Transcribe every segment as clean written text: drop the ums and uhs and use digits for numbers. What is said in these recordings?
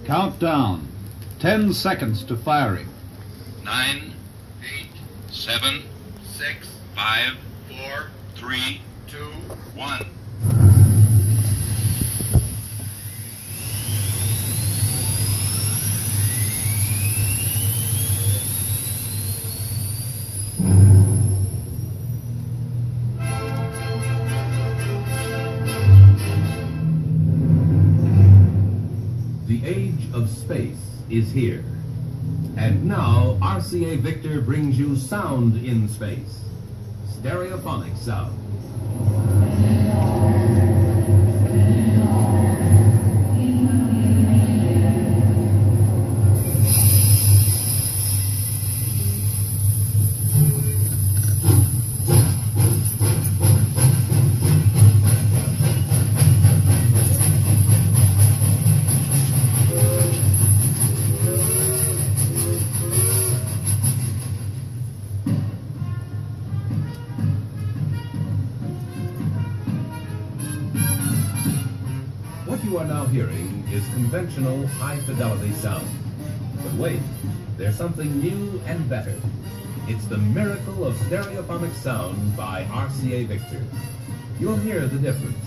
Countdown. 10 seconds to firing. 9, 8, 7, 6, 5, 4, 3, 2, 1. The age of space is here. And now RCA Victor brings you sound in space. Stereophonic sound. What you are now hearing is conventional high-fidelity sound. But wait, there's something new and better. It's the miracle of stereophonic sound by RCA Victor. You'll hear the difference.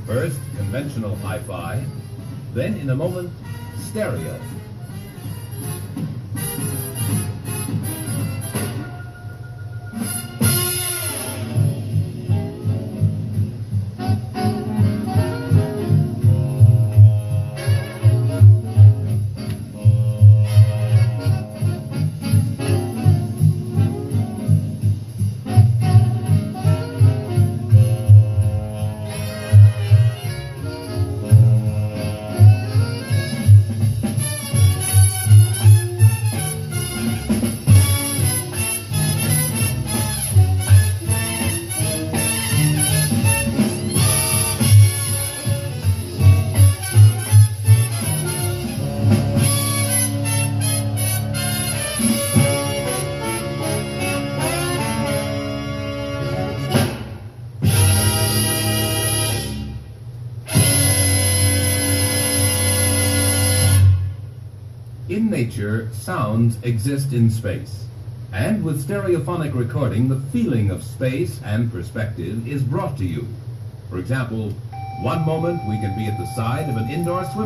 First, conventional hi-fi, then in a moment, stereo. In nature, sounds exist in space. And with stereophonic recording, the feeling of space and perspective is brought to you. For example, one moment we can be at the side of an indoor swimming